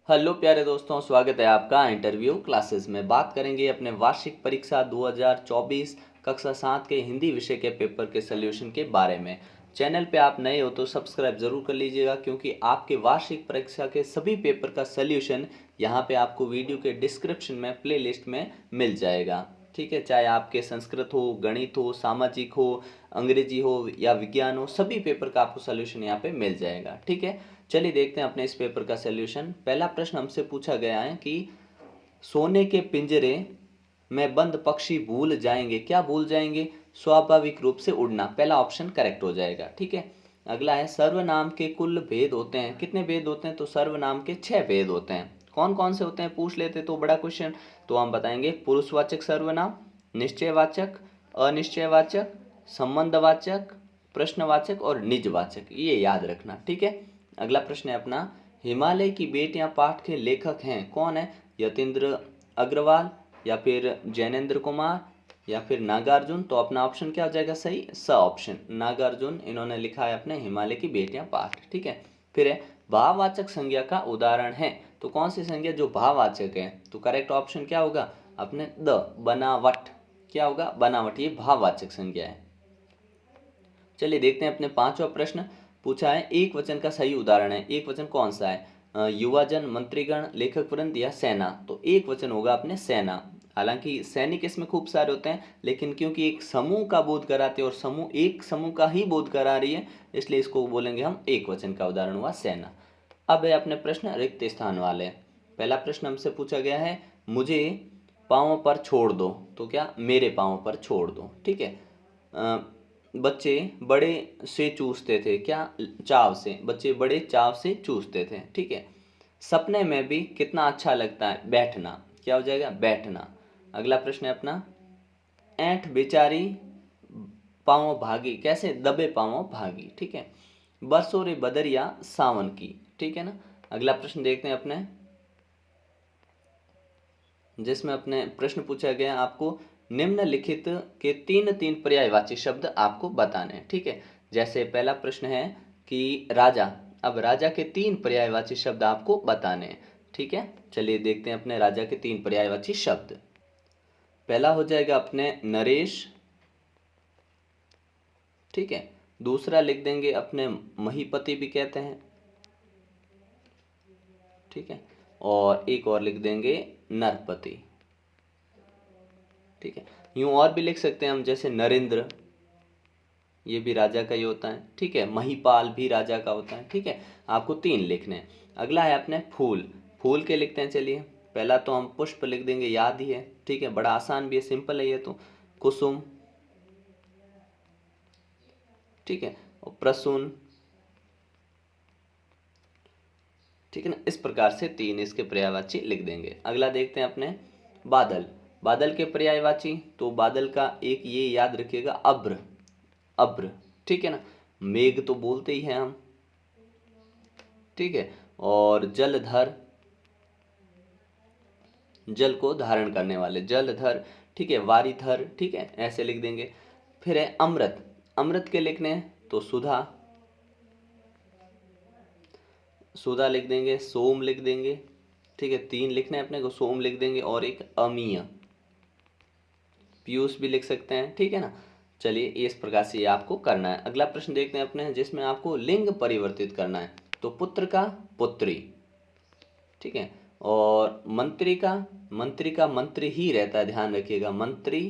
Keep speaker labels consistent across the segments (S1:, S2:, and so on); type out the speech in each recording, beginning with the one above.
S1: Hello प्यारे दोस्तों, स्वागत है आपका इंटरव्यू क्लासेस में। बात करेंगे अपने वार्षिक परीक्षा 2024 कक्षा 7 के हिंदी विषय के पेपर के सलूशन के बारे में। चैनल पे आप नए हो तो सब्सक्राइब ज़रूर कर लीजिएगा, क्योंकि आपके वार्षिक परीक्षा के सभी पेपर का सलूशन यहाँ पे आपको वीडियो के डिस्क्रिप्शन में प्लेलिस्ट में मिल जाएगा। ठीक है, चाहे आपके संस्कृत हो, गणित हो, सामाजिक हो, अंग्रेजी हो या विज्ञान हो, सभी पेपर का आपको सलूशन यहाँ पे मिल जाएगा। ठीक है, चलिए देखते हैं अपने इस पेपर का सलूशन। पहला प्रश्न हमसे पूछा गया है कि सोने के पिंजरे में बंद पक्षी भूल जाएंगे, क्या भूल जाएंगे? स्वाभाविक रूप से उड़ना। पहला ऑप्शन करेक्ट हो जाएगा। ठीक है, अगला है सर्वनाम के कुल भेद होते हैं, कितने भेद होते हैं? तो सर्वनाम के 6 भेद होते हैं। कौन कौन से होते हैं पूछ लेते तो बड़ा क्वेश्चन। तो हम बताएंगे पुरुषवाचक सर्वनाम, निश्चयवाचक, अनिश्चयवाचक, संबंधवाचक, प्रश्नवाचक और निजवाचक। ये याद रखना। ठीक है, अगला प्रश्न है अपना, हिमालय की बेटियां पाठ के लेखक हैं, कौन है? यतीन्द्र अग्रवाल या फिर जैनेन्द्र कुमार या फिर नागार्जुन। तो अपना ऑप्शन क्या हो जाएगा सही? स ऑप्शन, नागार्जुन इन्होंने लिखा है अपने हिमालय की बेटियां पाठ। ठीक है, फिर है भाववाचक संज्ञा का उदाहरण है, तो कौन सी संज्ञा जो भाववाचक है? तो करेक्ट ऑप्शन क्या होगा अपने? द, बनावट। क्या होगा? बनावट, ये भाववाचक संज्ञा है। चलिए देखते हैं अपने पांचवा प्रश्न। पूछा है एक वचन का सही उदाहरण है, एक वचन कौन सा है? युवाजन, मंत्रीगण, लेखक वृंद या सेना। तो एक वचन होगा अपने सेना। हालांकि सैनिक इसमें खूब सारे होते हैं, लेकिन क्योंकि एक समूह का बोध कराते हैं और समूह एक समूह का ही बोध करा रही है, इसलिए इसको बोलेंगे हम एक वचन का उदाहरण हुआ सेना। अब है अपने प्रश्न रिक्त स्थान वाले। पहला प्रश्न हमसे पूछा गया है, मुझे पाँव पर छोड़ दो। तो क्या? मेरे पाँव पर छोड़ दो। ठीक है, बच्चे बड़े से चूसते थे, क्या? चाव से। बच्चे बड़े चाव से चूसते थे। ठीक है, सपने में भी कितना अच्छा लगता है बैठना। क्या हो जाएगा? बैठना। अगला प्रश्न है अपना, ऐंठ बेचारी पाँव भागी, कैसे? दबे पाँव भागी। ठीक है, बरसों रे बदरिया सावन की। ठीक है ना। अगला प्रश्न देखते हैं अपने, जिसमें अपने प्रश्न पूछा गया आपको निम्नलिखित के तीन तीन पर्यायवाची शब्द आपको बताने हैं। ठीक है, जैसे पहला प्रश्न है कि राजा, अब राजा के तीन पर्यायवाची शब्द आपको बताने हैं। ठीक है, चलिए देखते हैं अपने राजा के तीन पर्यायवाची शब्द। पहला हो जाएगा अपने नरेश। ठीक है, दूसरा लिख देंगे अपने महीपति भी कहते हैं। ठीक है, और एक और लिख देंगे नरपति। ठीक है, यूं और भी लिख सकते हैं हम, जैसे नरेंद्र, ये भी राजा का ही होता है। ठीक है, महीपाल भी राजा का होता है। ठीक है, आपको तीन लिखने हैं। अगला है अपने फूल। फूल के लिखते हैं, चलिए पहला तो हम पुष्प लिख देंगे, याद ही है। ठीक है, बड़ा आसान भी है, सिंपल है ये तो। कुसुम, ठीक है, और प्रसून। ठीक है ना, इस प्रकार से तीन इसके पर्यायवाची लिख देंगे। अगला देखते हैं अपने बादल। बादल के पर्यायवाची, तो बादल का एक ये याद रखिएगा, अभ्र। अभ्र, ठीक है ना। मेघ तो बोलते ही हैं हम। ठीक है, और जलधर, जल को धारण करने वाले, जलधर। ठीक है, वारीधर। ठीक है, ऐसे लिख देंगे। फिर है अमृत। अमृत के लिखने हैं तो सुधा, सुधा लिख देंगे, सोम लिख देंगे। ठीक है, तीन लिखने हैं अपने को, सोम लिख देंगे और एक अमीय, पीयूष भी लिख सकते हैं। ठीक है ना। चलिए इस प्रकार से ये आपको करना है। अगला प्रश्न देखते हैं अपने, जिसमें आपको लिंग परिवर्तित करना है। तो पुत्र का पुत्री। ठीक है, और मंत्री का मंत्री ही रहता है, ध्यान रखिएगा, मंत्री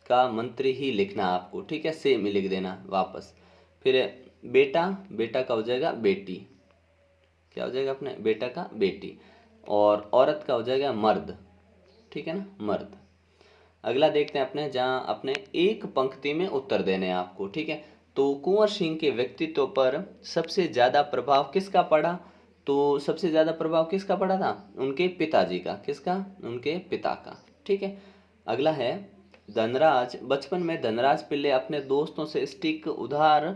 S1: का मंत्री ही लिखना आपको। ठीक है, सेम ही लिख देना वापस। फिर बेटा, बेटा का हो जाएगा बेटी। क्या हो जाएगा अपने? बेटा का बेटी। और औरत का हो जाएगा मर्द। ठीक है ना, मर्द। अगला देखते हैं अपने, जहाँ अपने एक पंक्ति में उत्तर देने हैं आपको। ठीक है, तो कुंवर सिंह के व्यक्तित्व पर सबसे ज़्यादा प्रभाव किसका पड़ा? तो सबसे ज़्यादा प्रभाव किसका पड़ा था? उनके पिताजी का। किसका? उनके पिता का। ठीक है, अगला है धनराज। बचपन में धनराज पिल्ले अपने दोस्तों से स्टिक उधार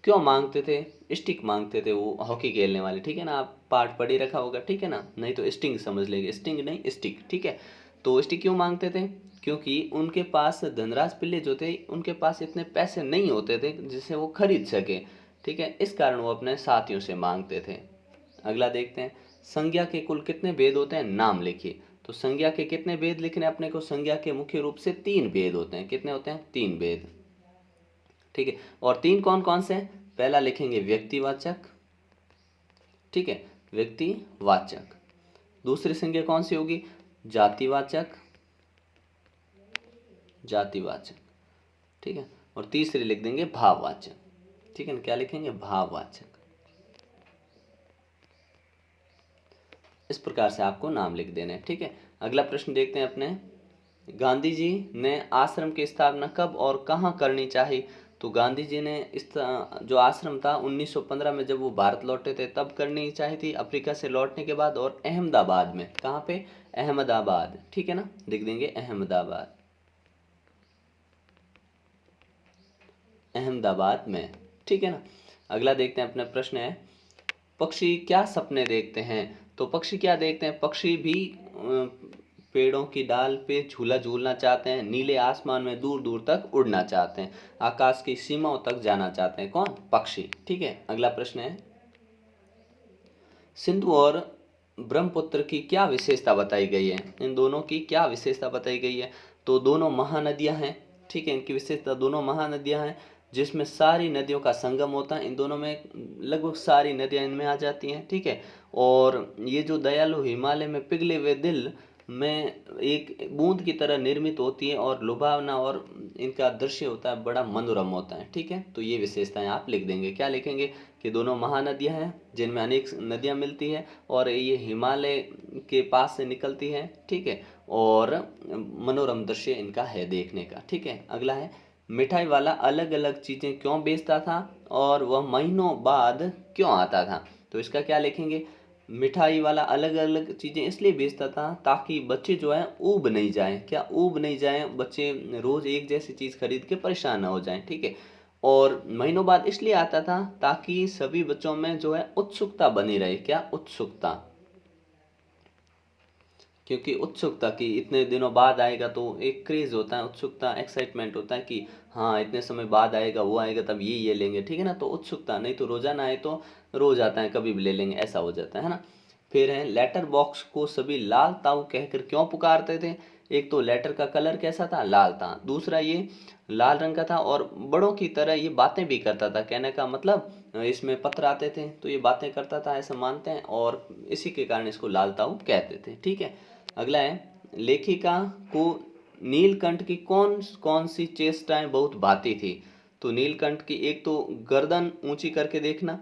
S1: क्यों मांगते थे? स्टिक मांगते थे, वो हॉकी खेलने वाले। ठीक है ना, आप पार्ट पढ़ ही रखा होगा। ठीक है ना, नहीं तो स्टिंग समझ लेंगे, स्टिंग नहीं स्टिक। ठीक है, तो स्टिक क्यों मांगते थे? क्योंकि उनके पास धनराज पिल्ले जो थे, उनके पास इतने पैसे नहीं होते थे जिससे वो खरीद सके। ठीक है, इस कारण वो अपने साथियों से मांगते थे। अगला देखते हैं, संज्ञा के कुल कितने भेद होते हैं, नाम लिखिए। तो संज्ञा के कितने भेद लिखने अपने को, संज्ञा के मुख्य रूप से 3 भेद होते हैं। कितने होते हैं, 3 भेद, ठीक है। और 3 कौन कौन से हैं, पहला लिखेंगे व्यक्तिवाचक, ठीक है, व्यक्तिवाचक। दूसरी संज्ञा कौन सी होगी, जातिवाचक, जातिवाचक, ठीक है। और तीसरी लिख देंगे भाववाचक, ठीक है ना, क्या लिखेंगे, भाववाचक। इस प्रकार से आपको नाम लिख देने हैं, ठीक है। अगला प्रश्न देखते हैं अपने, गांधी जी ने आश्रम की स्थापना कब और कहाँ करनी चाहिए। तो गांधी जी ने इस जो आश्रम था 1915 में जब वो भारत लौटे थे तब करनी चाहिए थी, अफ्रीका से लौटने के बाद, और अहमदाबाद में, कहाँ पे, अहमदाबाद, ठीक है ना, लिख देंगे अहमदाबाद, अहमदाबाद में, ठीक है ना। अगला देखते हैं अपना प्रश्न है, पक्षी क्या सपने देखते हैं। तो पक्षी क्या देखते हैं, पक्षी भी पेड़ों की डाल पे झूला झूलना चाहते हैं, नीले आसमान में दूर दूर तक उड़ना चाहते हैं, आकाश की सीमाओं तक जाना चाहते हैं, कौन, पक्षी, ठीक है। अगला प्रश्न है, सिंधु और ब्रह्मपुत्र की क्या विशेषता बताई गई है, इन दोनों की क्या विशेषता बताई गई है। तो दोनों महानदियां हैं, ठीक है, इनकी विशेषता, दोनों महानदियां हैं जिसमें सारी नदियों का संगम होता है, इन दोनों में लगभग सारी नदियां इनमें आ जाती हैं, ठीक है। और ये जो दयालु हिमालय में पिघले हुए दिल में एक बूंद की तरह निर्मित होती है और लुभावना, और इनका दृश्य होता है बड़ा मनोरम होता है, ठीक है। तो ये विशेषताएं आप लिख देंगे, क्या लिखेंगे, कि दोनों महानदियां हैं जिनमें अनेक नदियां मिलती है, और ये हिमालय के पास से निकलती है, ठीक है, और मनोरम दृश्य इनका है देखने का, ठीक है। अगला है, मिठाई वाला अलग अलग चीज़ें क्यों बेचता था और वह महीनों बाद क्यों आता था। तो इसका क्या लिखेंगे, मिठाई वाला अलग अलग चीज़ें इसलिए बेचता था ताकि बच्चे जो है ऊब नहीं जाएं, क्या ऊब नहीं जाएं, बच्चे रोज़ एक जैसी चीज़ खरीद के परेशान ना हो जाएं, ठीक है। और महीनों बाद इसलिए आता था ताकि सभी बच्चों में जो है उत्सुकता बनी रहे, क्या, उत्सुकता, क्योंकि उत्सुकता कि इतने दिनों बाद आएगा तो एक क्रेज होता है, उत्सुकता, एक्साइटमेंट होता है कि हाँ इतने समय बाद आएगा, वो आएगा तब ये लेंगे, ठीक है ना। तो उत्सुकता, नहीं तो रोजाना आए तो रोज आता है कभी भी ले लेंगे, ऐसा हो जाता है ना। फिर है, लेटर बॉक्स को सभी लाल ताऊ कहकर क्यों पुकारते थे। एक तो लेटर का कलर कैसा था, लाल था, दूसरा ये लाल रंग का था, और बड़ों की तरह ये बातें भी करता था, कहने का मतलब इसमें पत्र आते थे तो ये बातें करता था ऐसा मानते हैं, और इसी के कारण इसको लाल ताऊ कहते थे, ठीक है। अगला है, लेखिका को नीलकंठ की कौन कौन सी चेष्टाएं बहुत भाती थी। तो नीलकंठ की एक तो गर्दन ऊंची करके देखना,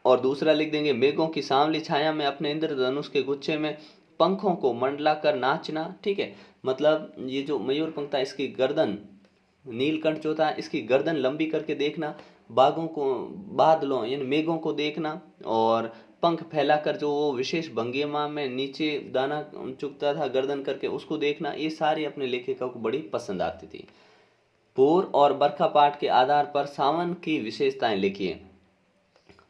S1: और दूसरा लिख देंगे मेघों की सांवली छाया में अपने इंद्रधनुष के गुच्छे में पंखों को मंडला कर नाचना, ठीक है। मतलब ये जो मयूर पंख था इसकी गर्दन, नीलकंठ जो था इसकी गर्दन लंबी करके देखना, बागों को, बादलों यानी मेघों को देखना, और पंख फैलाकर जो वो विशेष भंगिमा में नीचे दाना चुगता था गर्दन करके उसको देखना, ये सारी अपने लेखिका को बड़ी पसंद आती थी। भोर और बरखा पाठ के आधार पर सावन की विशेषताएं लिखिए।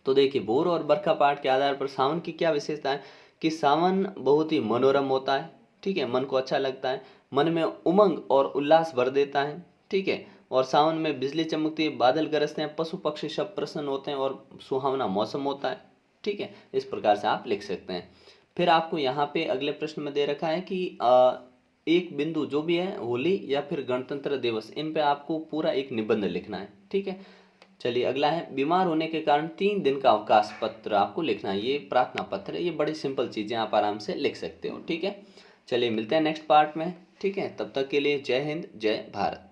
S1: तो देखिए, भोर और बरखा पाठ के आधार पर सावन की क्या विशेषता है, कि सावन बहुत ही मनोरम होता है, ठीक है, मन को अच्छा लगता है, मन में उमंग और उल्लास भर देता है, ठीक है। और सावन में बिजली चमकती है, बादल गरजते हैं, पशु पक्षी सब प्रसन्न होते हैं और सुहावना मौसम होता है, ठीक है। इस प्रकार से आप लिख सकते हैं। फिर आपको यहाँ पे अगले प्रश्न में दे रखा है कि एक बिंदु जो भी है, होली या फिर गणतंत्र दिवस, इन पे आपको पूरा एक निबंध लिखना है, ठीक है। चलिए अगला है, बीमार होने के कारण 3 दिन का अवकाश पत्र आपको लिखना है, ये प्रार्थना पत्र है, ये बड़ी सिंपल चीज़ें आप आराम से लिख सकते हो, ठीक है। चलिए मिलते हैं नेक्स्ट पार्ट में, ठीक है, तब तक के लिए जय हिंद, जय भारत।